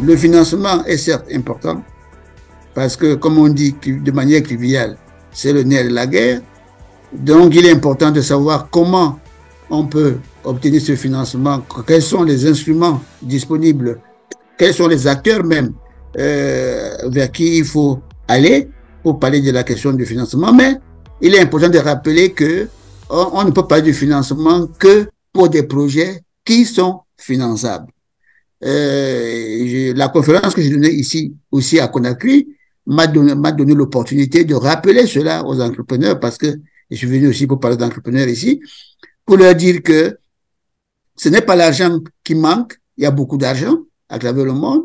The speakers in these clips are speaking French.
Le financement est certes important parce que, comme on dit de manière triviale, c'est le nerf de la guerre. Donc, il est important de savoir comment on peut obtenir ce financement, quels sont les instruments disponibles, quels sont les acteurs même vers qui il faut aller pour parler de la question du financement. Mais il est important de rappeler que on ne peut pas du financement que pour des projets qui sont finançables. La conférence que j'ai donnée ici aussi à Conakry m'a donné l'opportunité de rappeler cela aux entrepreneurs parce que je suis venu aussi pour parler d'entrepreneurs ici, pour leur dire que ce n'est pas l'argent qui manque, il y a beaucoup d'argent à travers le monde.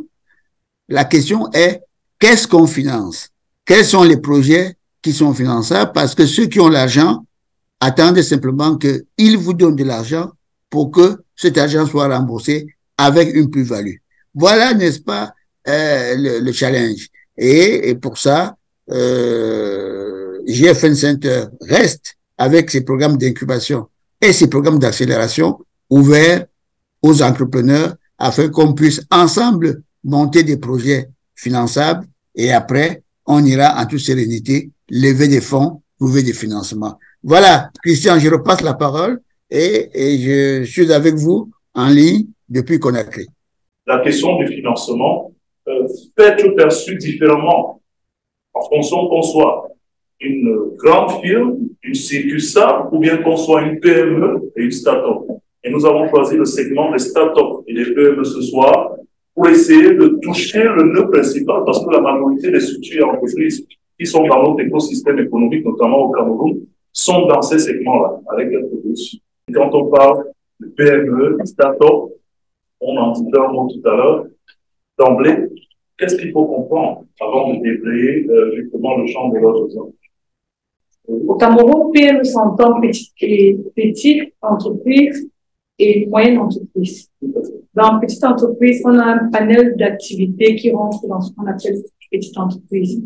La question est, qu'est-ce qu'on finance? Quels sont les projets qui sont finançables? Parce que ceux qui ont l'argent attendent simplement qu'ils vous donnent de l'argent pour que cet argent soit remboursé avec une plus-value. Voilà, n'est-ce pas, le challenge. Et pour ça, GFN Center reste avec ses programmes d'incubation et ses programmes d'accélération ouverts aux entrepreneurs afin qu'on puisse ensemble monter des projets finançables et après, on ira en toute sérénité lever des fonds, trouver des financements. Voilà, Christian, je repasse la parole et je suis avec vous en ligne depuis Conakry. La question du financement peut être perçue différemment en fonction qu'on soit une grande firme, une CQSA ou bien qu'on soit une PME et une start-up. Et nous avons choisi le segment des start-up et des PME ce soir pour essayer de toucher le nœud principal parce que la majorité des structures et entreprises qui sont dans notre écosystème économique, notamment au Cameroun, sont dans ces segments-là, avec quelques doutes. Quand on parle de PME, de start-up, on en dit un mot tout à l'heure, d'emblée, qu'est-ce qu'il faut comprendre avant de déblayer justement le champ de l'autre exemple? Au Cameroun, PME s'entend petites entreprises et moyennes entreprises. Dans petite entreprise, on a un panel d'activités qui rentrent dans ce qu'on appelle petite entreprise.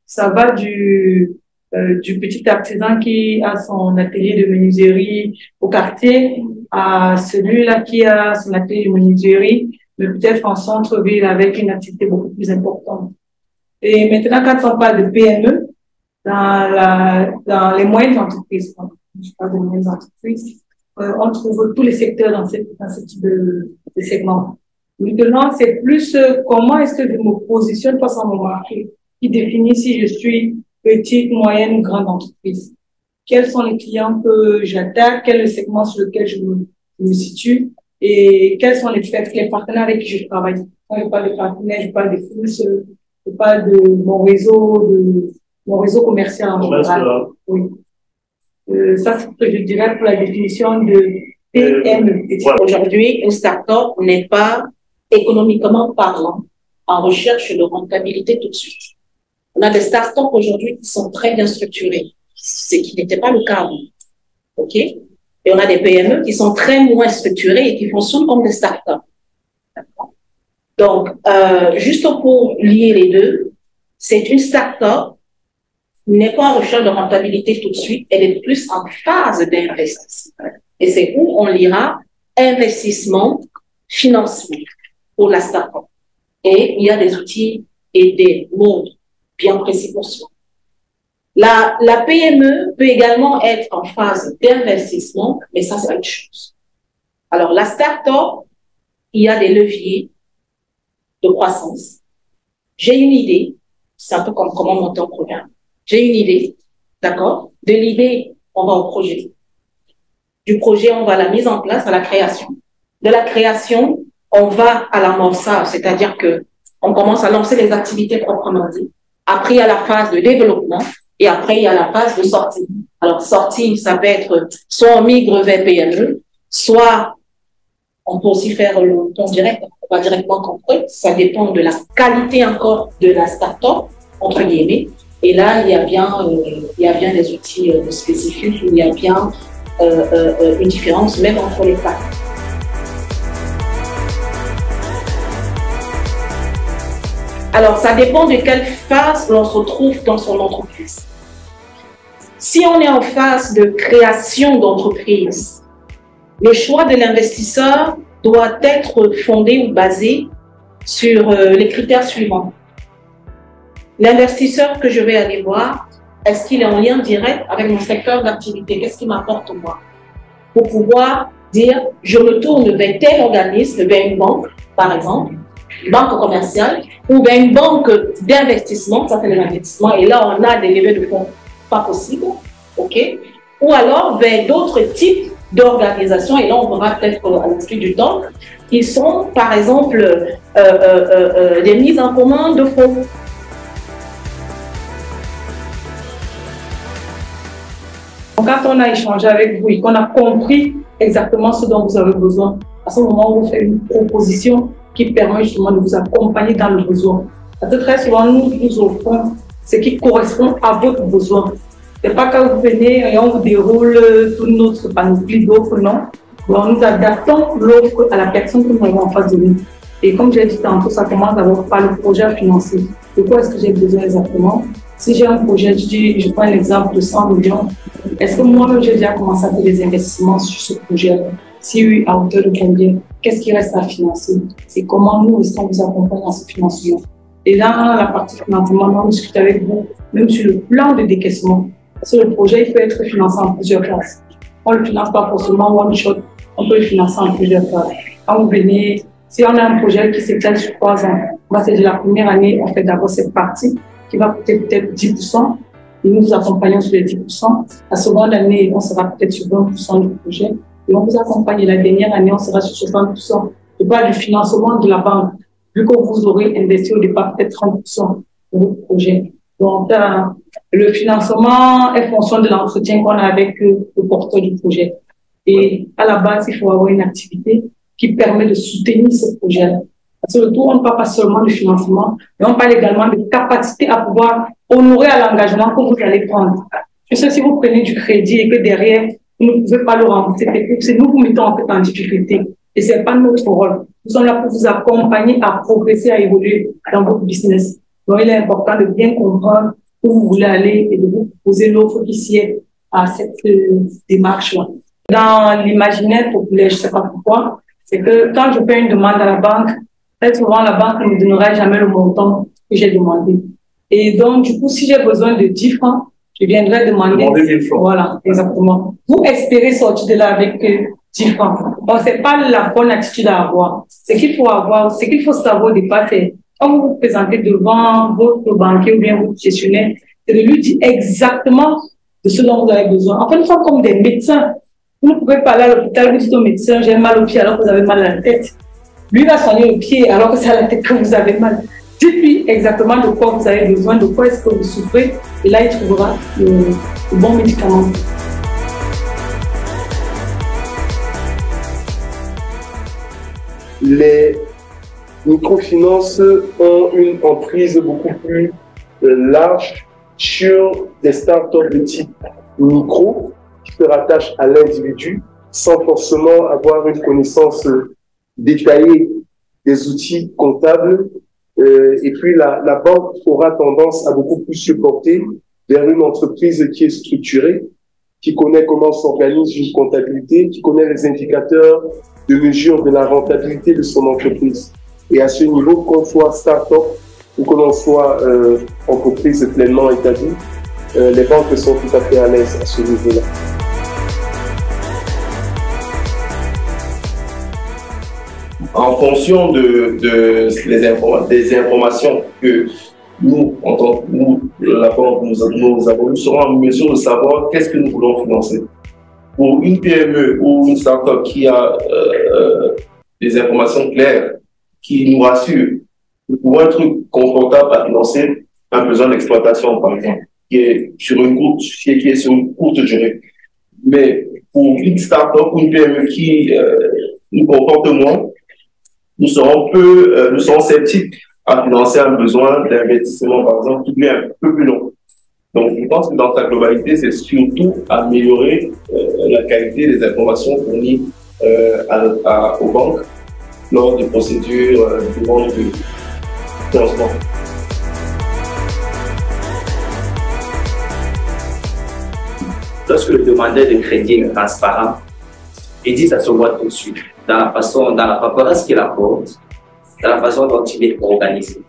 Ça va du petit artisan qui a son atelier de menuiserie au quartier à celui-là qui a son atelier de menuiserie, mais peut-être en centre-ville avec une activité beaucoup plus importante. Et maintenant, quand on parle de PME, dans les moyennes entreprises, je parle de moyennes entreprises, on trouve tous les secteurs dans ce type de segment. Maintenant, c'est plus comment est-ce que je me positionne face à mon marché qui définit si je suis petite, moyenne ou grande entreprise. Quels sont les clients que j'attaque, quel est le segment sur lequel je me situe et quels sont les partenaires avec qui je travaille. Quand je parle de partenaires, je parle des flux, je parle de mon réseau commercial en général. Oui. Ça, c'est ce que je dirais pour la définition de PME. Aujourd'hui, une start-up n'est pas économiquement parlant en recherche de rentabilité tout de suite. On a des start-up aujourd'hui qui sont très bien structurées, ce qui n'était pas le cas avant. OK? Et on a des PME qui sont très moins structurées et qui fonctionnent comme des start-up. Donc, juste pour lier les deux, c'est une start-up n'est pas en recherche de rentabilité tout de suite, elle est plus en phase d'investissement. Et c'est où on lira investissement, financement pour la start-up. Et il y a des outils et des modes bien précis pour cela. La PME peut également être en phase d'investissement, mais ça, c'est autre chose. Alors, la start-up, il y a des leviers de croissance. J'ai une idée, c'est un peu comme comment monter un programme. J'ai une idée, d'accord? De l'idée, on va au projet. Du projet, on va à la mise en place, à la création. De la création, on va à l'amorçage, c'est-à-dire que on commence à lancer les activités proprement dites. Après, il y a la phase de développement et après, il y a la phase de sortie. Alors, sortie, ça peut être soit on migre vers PME, soit on peut aussi faire le ton direct, on va directement compris. Ça dépend de la qualité encore de la start-up, entre guillemets. Et là, il y a bien des outils spécifiques, il y a bien une différence même entre les phases. Alors, ça dépend de quelle phase l'on se trouve dans son entreprise. Si on est en phase de création d'entreprise, le choix de l'investisseur doit être fondé ou basé sur les critères suivants. L'investisseur que je vais aller voir, est-ce qu'il est en lien direct avec mon secteur d'activité? Qu'est-ce qui m'apporte moi? Pour pouvoir dire, je me tourne vers tel organisme, vers une banque, par exemple, une banque commerciale, ou vers une banque d'investissement, ça c'est l'investissement, et là on a des levées de fonds pas possibles, ok? Ou alors vers d'autres types d'organisations, et là on verra peut-être à la suite du temps, qui sont par exemple des mises en commun de fonds. Quand on a échangé avec vous et qu'on a compris exactement ce dont vous avez besoin, à ce moment, on vous fait une proposition qui permet justement de vous accompagner dans le besoin. Parce que très souvent, nous offrons ce qui correspond à votre besoin. Ce n'est pas quand vous venez et on vous déroule toute notre panoplie d'offres, non. Donc, nous adaptons l'offre à la personne que nous avons en face de nous. Et comme j'ai dit tantôt, ça commence d'abord par le projet financier. De quoi est-ce que j'ai besoin exactement? Si j'ai un projet, je prends un exemple de 100 millions, est-ce que moi-même j'ai déjà commencé à faire des investissements sur ce projet? Si oui, à hauteur de combien? Qu'est-ce qui reste à financer? C'est comment nous, est-ce qu'on vous accompagne dans ce financement? Et dans la partie financement, on discute avec vous, même sur le plan de décaissement. Parce que le projet, il peut être financé en plusieurs phases. On ne le finance pas forcément one shot, on peut le financer en plusieurs phases. Quand vous venez, si on a un projet qui s'étale sur 3 ans, on va se dire la première année, on fait d'abord cette partie qui va coûter peut-être 10%, et nous vous accompagnons sur les 10%. La seconde année, on sera peut-être sur 20% du projet, et on vous accompagne. Et la dernière année, on sera sur 60%. Je parle du financement de la banque, vu que vous aurez investi au départ peut-être 30% de votre projet. Donc, le financement est fonction de l'entretien qu'on a avec le porteur du projet. Et à la base, il faut avoir une activité qui permet de soutenir ce projet-là. Parce que le tout, on ne parle pas seulement du financement, mais on parle également de capacité à pouvoir honorer à l'engagement que vous allez prendre. Je sais si vous prenez du crédit et que derrière, vous ne pouvez pas le rembourser, c'est nous vous mettons en fait en difficulté. Et ce n'est pas notre rôle. Nous sommes là pour vous accompagner à progresser, à évoluer dans votre business. Donc, il est important de bien comprendre où vous voulez aller et de vous proposer l'offre qui sied à cette démarche-là. Dans l'imaginaire populaire, je ne sais pas pourquoi, c'est que quand je fais une demande à la banque, très souvent, la banque ne me donnera jamais le montant que j'ai demandé. Et donc, du coup, si j'ai besoin de 10 francs, je viendrai demander 1000 francs. Voilà, exactement. Vous espérez sortir de là avec 10 francs. Bon, c'est pas la bonne attitude à avoir. Ce qu'il faut avoir, ce qu'il faut savoir au départ, c'est quand vous vous présentez devant votre banquier ou bien votre gestionnaire, c'est de lui dire exactement de ce dont vous avez besoin. En fait, nous sommes comme des médecins. Vous ne pouvez pas aller à l'hôpital, vous dites au médecin, j'ai mal au pied alors que vous avez mal à la tête. Lui va soigner le pied alors que c'est à la tête que vous avez mal. Dites-lui exactement de quoi vous avez besoin, de quoi est-ce que vous souffrez, et là, il trouvera le bon médicament. Les microfinances ont une emprise beaucoup plus large sur des startups de type micro qui se rattachent à l'individu sans forcément avoir une connaissance détaillée des outils comptables. Et puis la banque aura tendance à beaucoup plus se porter vers une entreprise qui est structurée, qui connaît comment s'organise une comptabilité, qui connaît les indicateurs de mesure de la rentabilité de son entreprise. Et à ce niveau, qu'on soit start-up ou que l'on soit entreprise pleinement établie, les banques sont tout à fait à l'aise à ce niveau-là. En fonction des informations que nous, en tant que la banque, nous avons, nous serons en mesure de savoir qu'est-ce que nous voulons financer. Pour une PME ou une start-up qui a des informations claires, qui nous rassurent, pour un truc confortable à financer, un besoin d'exploitation, par exemple, qui est sur une courte durée. Mais pour une start-up ou une PME qui nous conforte moins, nous serons sceptiques à financer un besoin d'investissement, par exemple, qui est un peu plus long. Donc, je pense que dans sa globalité, c'est surtout améliorer la qualité des informations fournies aux banques lors des procédures de vente de financement. Lorsque le demandeur de crédit est transparent, il dit ça se voit tout de suite. Dans la paperasse qu'il apporte, dans la façon dont il est organisé.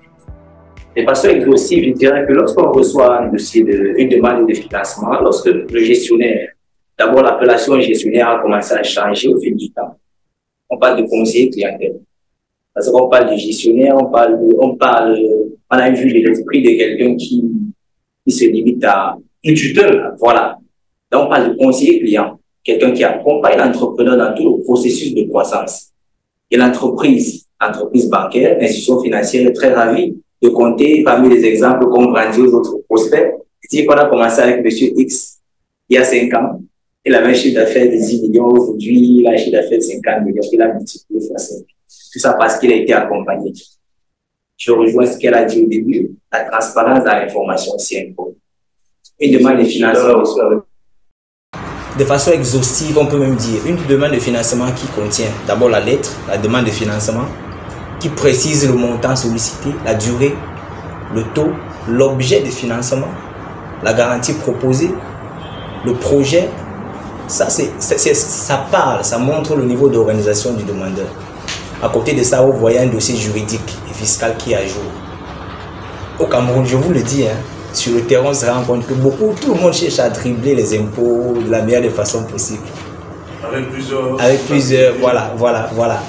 De façon exhaustive, je dirais que lorsqu'on reçoit un dossier une demande de financement, lorsque le gestionnaire, d'abord l'appellation gestionnaire a commencé à changer au fil du temps. On parle de conseiller clientèle. Parce qu'on parle de gestionnaire, on a vu l'esprit de quelqu'un qui se limite à une tutelle. Voilà. Donc, on parle de conseiller client, quelqu'un qui accompagne l'entrepreneur dans tout le processus de croissance. Et l'entreprise bancaire, l'institution financière est très ravie de compter parmi les exemples qu'on brandit aux autres prospects. C'est-à-dire qu'on a commencé avec M. X il y a 5 ans. Il avait un chiffre d'affaires de 10 millions. Aujourd'hui, il a un chiffre d'affaires de 50 millions. Il a multiplié fois 5. Tout ça parce qu'il a été accompagné. Je rejoins ce qu'elle a dit au début. La transparence dans l'information, c'est important. Une demande de financement aussi. De façon exhaustive, on peut même dire une demande de financement qui contient d'abord la lettre, la demande de financement, qui précise le montant sollicité, la durée, le taux, l'objet de financement, la garantie proposée, le projet. Ça parle, ça montre le niveau d'organisation du demandeur. À côté de ça, vous voyez un dossier juridique et fiscal qui est à jour. Au Cameroun, je vous le dis, sur le terrain, on se rend compte que tout le monde cherche à dribbler les impôts de la meilleure des façons possible. Avec plusieurs, voilà.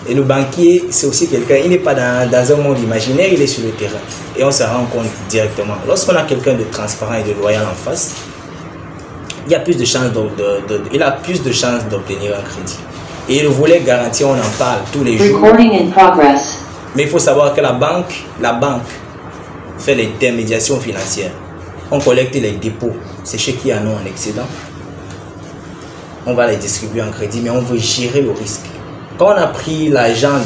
Et le banquier, c'est aussi quelqu'un, il n'est pas dans un monde imaginaire, il est sur le terrain. Et on se rend compte directement. Lorsqu'on a quelqu'un de transparent et de loyal en face, il a plus de chances d'obtenir un crédit. Et le volet garantie, on en parle tous les jours. Mais il faut savoir que la banque fait l'intermédiation financière. On collecte les dépôts, c'est ceux qui en ont un excédent. On va les distribuer en crédit, mais on veut gérer le risque. Quand on a pris l'argent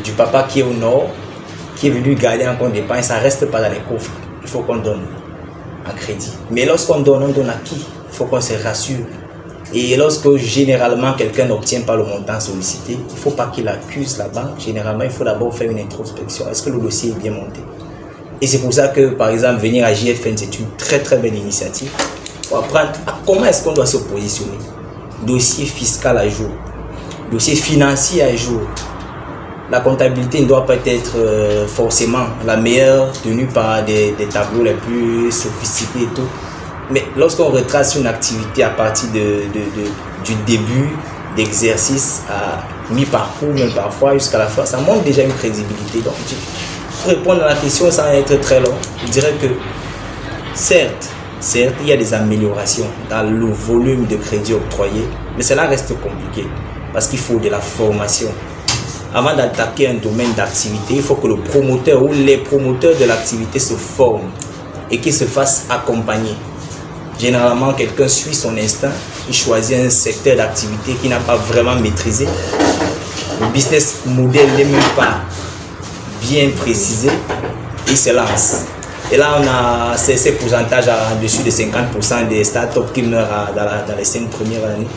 du papa qui est au nord, qui est venu garder un compte d'épargne, ça ne reste pas dans les coffres. Il faut qu'on donne en crédit. Mais lorsqu'on donne, on donne à qui? Il faut qu'on se rassure. Et lorsque généralement quelqu'un n'obtient pas le montant sollicité, il ne faut pas qu'il accuse la banque. Généralement, il faut d'abord faire une introspection. Est-ce que le dossier est bien monté? Et c'est pour ça que, par exemple, venir à JFN, c'est une très très belle initiative. Pour apprendre comment est-ce qu'on doit se positionner. Dossier fiscal à jour, dossier financier à jour. La comptabilité ne doit pas être forcément la meilleure tenue par des tableaux les plus sophistiqués et tout. Mais lorsqu'on retrace une activité à partir du début d'exercice à mi-parcours, même parfois jusqu'à la fin, ça montre déjà une crédibilité. Donc, pour répondre à la question sans être très long, je dirais que certes, il y a des améliorations dans le volume de crédit octroyé, mais cela reste compliqué parce qu'il faut de la formation. Avant d'attaquer un domaine d'activité, il faut que le promoteur ou les promoteurs de l'activité se forment et qu'ils se fassent accompagner. Généralement, quelqu'un suit son instinct, il choisit un secteur d'activité qu'il n'a pas vraiment maîtrisé. Le business model n'est même pas bien précisé, il se lance. Et là, on a ces pourcentages en dessus de 50% des startups qui meurent dans les 5 premières années.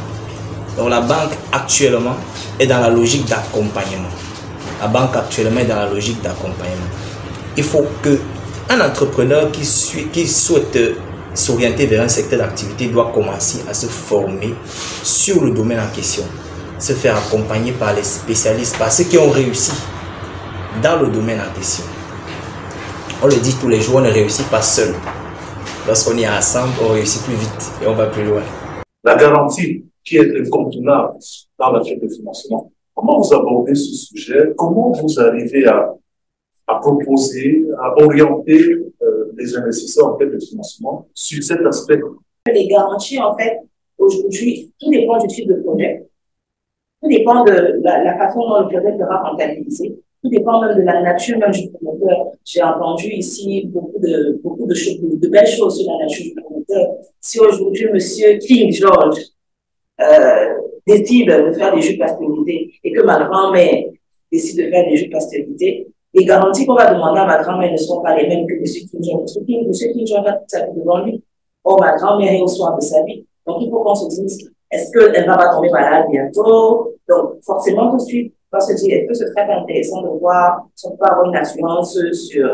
Donc la banque actuellement est dans la logique d'accompagnement. Il faut qu'un entrepreneur qui souhaite s'orienter vers un secteur d'activité doit commencer à se former sur le domaine en question, se faire accompagner par les spécialistes, par ceux qui ont réussi dans le domaine en question. On le dit tous les jours, on ne réussit pas seul. Lorsqu'on est ensemble, on réussit plus vite et on va plus loin. La garantie qui est incontournable dans la chaîne de financement, comment vous abordez ce sujet? Comment vous arrivez à proposer, à orienter les investisseurs en termes de financement sur cet aspect? Les garanties, en fait, aujourd'hui, tout dépend du type de projet. Tout dépend de la façon dont le projet sera rentabilisé. Tout dépend même de la nature même du promoteur. J'ai entendu ici beaucoup de choses, de belles choses sur la nature du promoteur. Si aujourd'hui, monsieur King George décide de faire des jeux de pasteurisé et que ma grand-mère décide de faire des jeux de pasteurisé, les garanties qu'on va demander à ma grand-mère ne seront pas les mêmes que monsieur King George. Monsieur King George a toute sa vie devant lui. Or, ma grand-mère est au soir de sa vie. Donc, il faut qu'on se dise, est-ce qu'elle va pas tomber malade bientôt? Donc, forcément, tout de suite, on va se dire, est-ce que ce serait intéressant de voir si on peut avoir une assurance sur...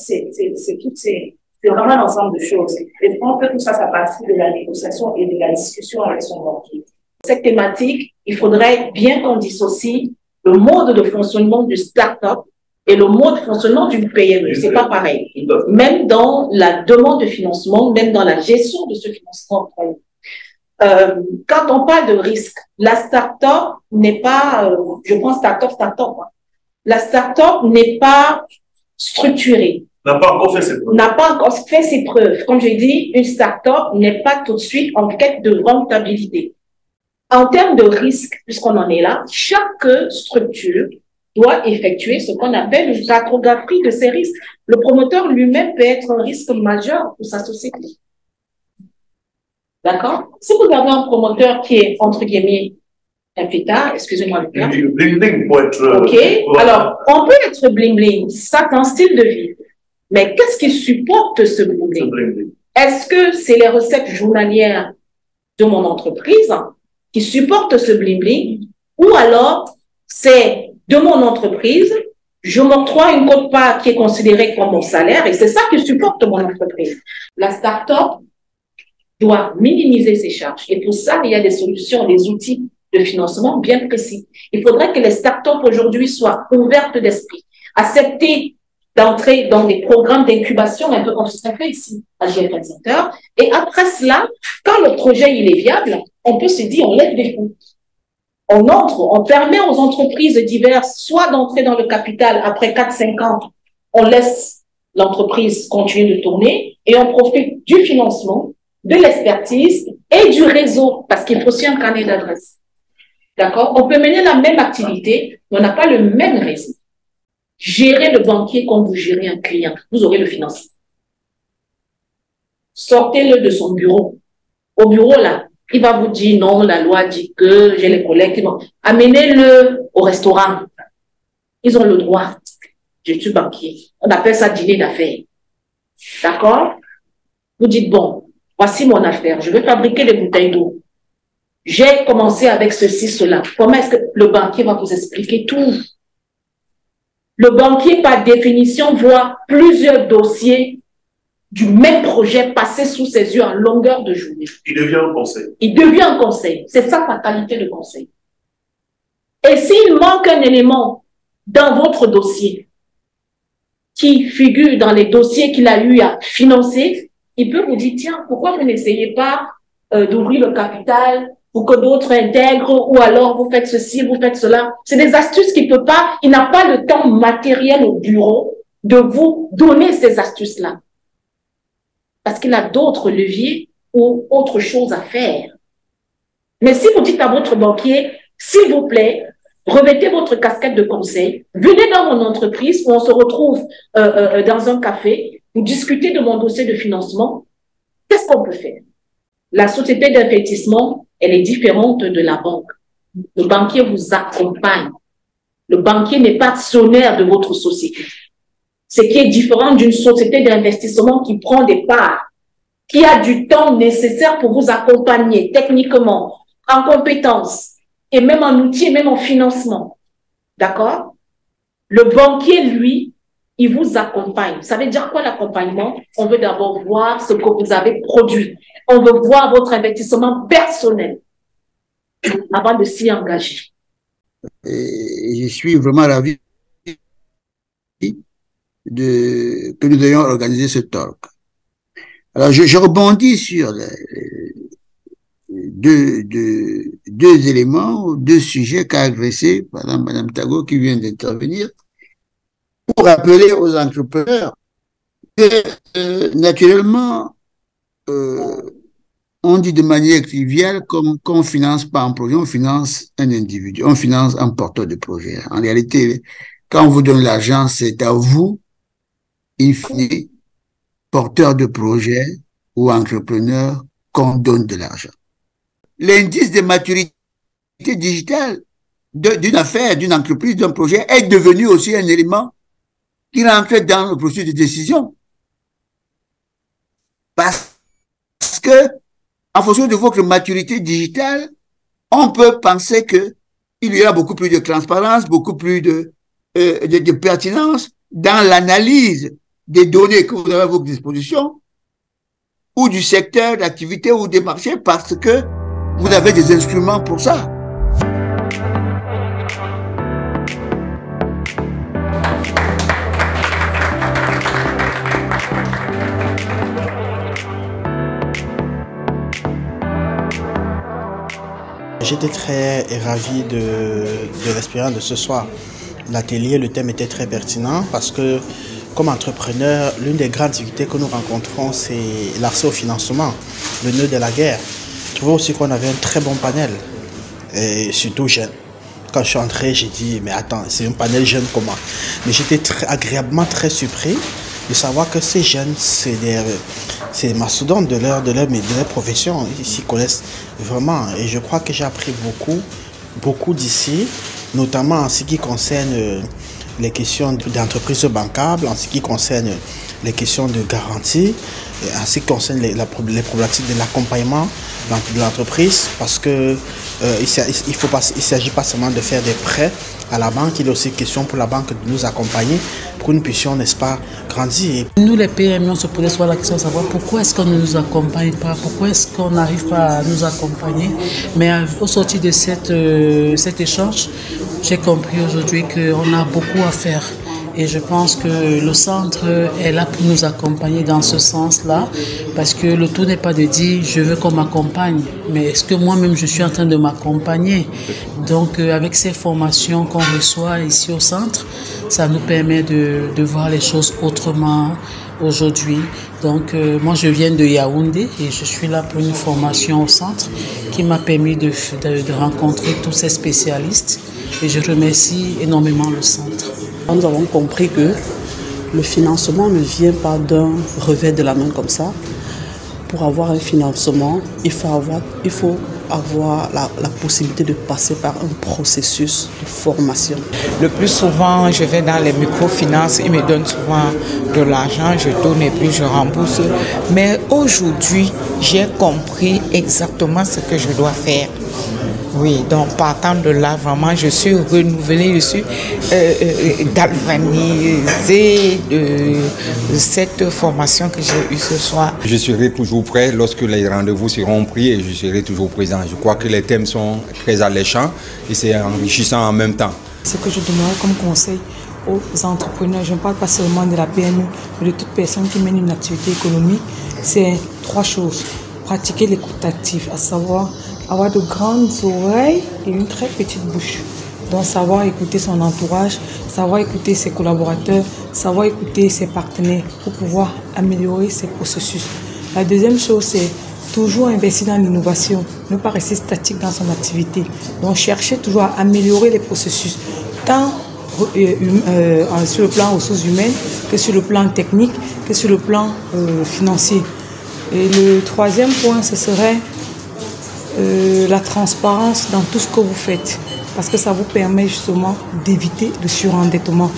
C'est vraiment un ensemble de choses. Et je pense que tout ça, ça partie de la négociation et de la discussion avec son banquier. Cette thématique, il faudrait bien qu'on dissocie le mode de fonctionnement du start-up et le mode de fonctionnement d'une PME. C'est pas pareil. Même dans la demande de financement, même dans la gestion de ce financement. Quand on parle de risque, la start-up n'est pas, je prends start-up, la start-up n'est pas structurée. N'a pas encore fait ses preuves. N'a pas encore fait ses preuves. Comme je dis, une start-up n'est pas tout de suite en quête de rentabilité. En termes de risque, puisqu'on en est là, chaque structure doit effectuer ce qu'on appelle une cartographie de ses risques. Le promoteur lui-même peut être un risque majeur pour sa société. D'accord? Si vous avez un promoteur qui est, entre guillemets, un pétard, excusez-moi le terme. Bling-bling pour être... OK. Alors, on peut être bling-bling. Ça, c'est un style de vie. Mais qu'est-ce qui supporte ce bling-bling? Est-ce que c'est les recettes journalières de mon entreprise qui supportent ce bling-bling? Ou alors, c'est de mon entreprise, je m'octroie une quote-part qui est considérée comme mon salaire et c'est ça qui supporte mon entreprise. La start-up doit minimiser ses charges. Et pour ça, il y a des solutions, des outils de financement bien précis. Il faudrait que les start-up aujourd'hui soient ouvertes d'esprit, accepter d'entrer dans des programmes d'incubation, un peu comme ce qu'on fait ici à GFL Center. Et après cela, quand le projet il est viable, on peut se dire, on lève des fonds. On entre, on permet aux entreprises diverses soit d'entrer dans le capital après 4-5 ans, on laisse l'entreprise continuer de tourner et on profite du financement, de l'expertise et du réseau, parce qu'il faut aussi un carnet d'adresse. D'accord? On peut mener la même activité, mais on n'a pas le même réseau. Gérez le banquier comme vous gérez un client, vous aurez le financement. Sortez-le de son bureau. Au bureau, là, il va vous dire non, la loi dit que j'ai les collègues qui vont. Amenez-le au restaurant. Ils ont le droit. Je suis banquier. On appelle ça dîner d'affaires. D'accord? Vous dites, bon, voici mon affaire. Je veux fabriquer des bouteilles d'eau. J'ai commencé avec ceci, cela. Comment est-ce que le banquier va vous expliquer tout? Le banquier, par définition, voit plusieurs dossiers du même projet passer sous ses yeux en longueur de journée. Il devient un conseil. Il devient un conseil. C'est ça sa qualité de conseil. Et s'il manque un élément dans votre dossier qui figure dans les dossiers qu'il a eu à financer, il peut vous dire, tiens, pourquoi vous n'essayez pas d'ouvrir le capital pour que d'autres intègrent, ou alors vous faites ceci, vous faites cela. C'est des astuces qu'il peut pas, il n'a pas le temps matériel au bureau de vous donner ces astuces-là. Parce qu'il a d'autres leviers ou autre chose à faire. Mais si vous dites à votre banquier, s'il vous plaît, revêtez votre casquette de conseil, venez dans mon entreprise où on se retrouve dans un café, vous discutez de mon dossier de financement, qu'est-ce qu'on peut faire? La société d'investissement, elle est différente de la banque. Le banquier vous accompagne. Le banquier n'est pas actionnaire de votre société. Ce qui est différent d'une société d'investissement qui prend des parts, qui a du temps nécessaire pour vous accompagner techniquement, en compétences, et même en outils, et même en financement. D'accord? Le banquier, lui, il vous accompagne. Ça veut dire quoi l'accompagnement? On veut d'abord voir ce que vous avez produit. On veut voir votre investissement personnel avant de s'y engager. Et je suis vraiment ravi que nous ayons organisé ce talk. Alors, je rebondis sur deux éléments, deux sujets qu'a agressé par exemple Mme Tago qui vient d'intervenir pour rappeler aux entrepreneurs que naturellement on dit de manière triviale qu'on finance pas un projet, on finance un individu, on finance un porteur de projet. En réalité, quand on vous donne l'argent, c'est à vous, in fine, porteur de projet ou entrepreneur, qu'on donne de l'argent. L'indice de maturité digitale d'une affaire, d'une entreprise, d'un projet est devenu aussi un élément qui rentre dans le processus de décision. Parce que, en fonction de votre maturité digitale, on peut penser que il y aura beaucoup plus de transparence, beaucoup plus de pertinence dans l'analyse des données que vous avez à votre disposition, ou du secteur d'activité ou des marchés, parce que vous avez des instruments pour ça. J'étais très ravi de l'expérience de ce soir. L'atelier, le thème était très pertinent parce que, comme entrepreneur, l'une des grandes difficultés que nous rencontrons, c'est l'accès au financement, le nœud de la guerre. Je trouvais aussi qu'on avait un très bon panel, et surtout jeune. Quand je suis entré, j'ai dit, mais attends, c'est un panel jeune comment? Mais j'étais agréablement très surpris de savoir que ces jeunes, c'est des mastodontes de leur profession. Ils s'y connaissent vraiment. Et je crois que j'ai appris beaucoup d'ici, notamment en ce qui concerne les questions d'entreprise bancable, en ce qui concerne les questions de garantie, en ce qui concerne les problématiques de l'accompagnement de l'entreprise, parce que il ne s'agit pas seulement de faire des prêts à la banque, il est aussi question pour la banque de nous accompagner pour que nous puissions, n'est-ce pas, grandir. Nous, les PME, on se posait souvent la question de savoir pourquoi est-ce qu'on ne nous accompagne pas, pourquoi est-ce qu'on n'arrive pas à nous accompagner. Mais au sortir de cet échange, j'ai compris aujourd'hui qu'on a beaucoup à faire. Et je pense que le centre est là pour nous accompagner dans ce sens-là, parce que le tout n'est pas de dire je veux qu'on m'accompagne, mais est-ce que moi-même je suis en train de m'accompagner? Donc avec ces formations qu'on reçoit ici au centre, ça nous permet de voir les choses autrement aujourd'hui. Donc moi je viens de Yaoundé et je suis là pour une formation au centre qui m'a permis de rencontrer tous ces spécialistes et je remercie énormément le centre. Nous avons compris que le financement ne vient pas d'un revers de la main comme ça. Pour avoir un financement, il faut avoir la possibilité de passer par un processus de formation. Le plus souvent, je vais dans les microfinances, ils me donnent souvent de l'argent, je donne et puis je rembourse. Mais aujourd'hui, j'ai compris exactement ce que je dois faire. Oui, donc partant de là, vraiment, je suis renouvelée, je suis galvanisée de cette formation que j'ai eue ce soir. Je serai toujours prêt lorsque les rendez-vous seront pris et je serai toujours présent. Je crois que les thèmes sont très alléchants et c'est enrichissant en même temps. Ce que je donnerais comme conseil aux entrepreneurs, je ne parle pas seulement de la PME, mais de toute personne qui mène une activité économique, c'est 3 choses. Pratiquer l'écoute active, à savoir avoir de grandes oreilles et une très petite bouche. Donc savoir écouter son entourage, savoir écouter ses collaborateurs, savoir écouter ses partenaires pour pouvoir améliorer ses processus. La deuxième chose, c'est toujours investir dans l'innovation, ne pas rester statique dans son activité. Donc chercher toujours à améliorer les processus, tant sur le plan ressources humaines, que sur le plan technique, que sur le plan financier. Et le troisième point, ce serait la transparence dans tout ce que vous faites, parce que ça vous permet justement d'éviter le surendettement.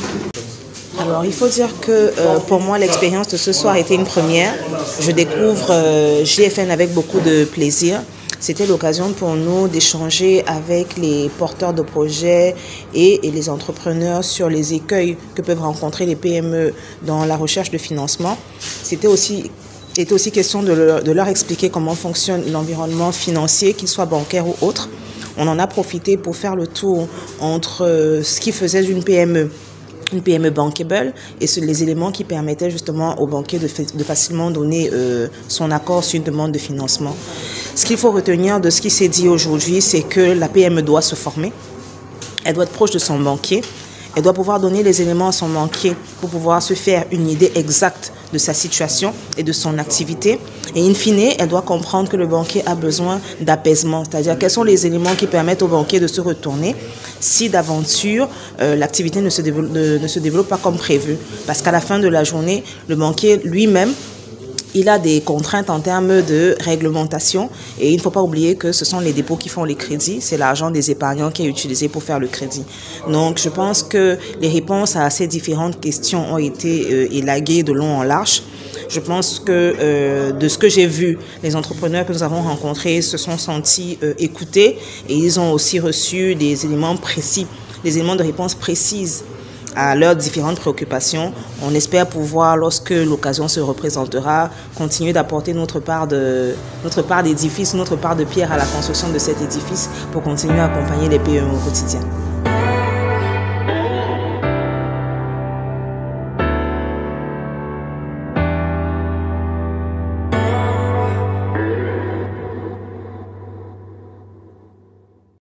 Alors, il faut dire que pour moi, l'expérience de ce soir était une première. Je découvre GFN avec beaucoup de plaisir. C'était l'occasion pour nous d'échanger avec les porteurs de projets et les entrepreneurs sur les écueils que peuvent rencontrer les PME dans la recherche de financement. C'était aussi question de leur expliquer comment fonctionne l'environnement financier, qu'il soit bancaire ou autre. On en a profité pour faire le tour entre ce qui faisait une PME bankable et les éléments qui permettaient justement au banquier de facilement donner son accord sur une demande de financement. Ce qu'il faut retenir de ce qui s'est dit aujourd'hui, c'est que la PME doit se former, elle doit être proche de son banquier, elle doit pouvoir donner les éléments à son banquier pour pouvoir se faire une idée exacte de sa situation et de son activité. Et in fine, elle doit comprendre que le banquier a besoin d'apaisement, c'est-à-dire quels sont les éléments qui permettent au banquier de se retourner si d'aventure l'activité ne se développe pas comme prévu. Parce qu'à la fin de la journée, le banquier lui-même, il a des contraintes en termes de réglementation et il ne faut pas oublier que ce sont les dépôts qui font les crédits, c'est l'argent des épargnants qui est utilisé pour faire le crédit. Donc je pense que les réponses à ces différentes questions ont été élaguées de long en large. Je pense que de ce que j'ai vu, les entrepreneurs que nous avons rencontrés se sont sentis écoutés et ils ont aussi reçu des éléments précis, des éléments de réponse précises à leurs différentes préoccupations. On espère pouvoir, lorsque l'occasion se représentera, continuer d'apporter notre part d'édifice, notre part de pierre à la construction de cet édifice pour continuer à accompagner les PME au quotidien.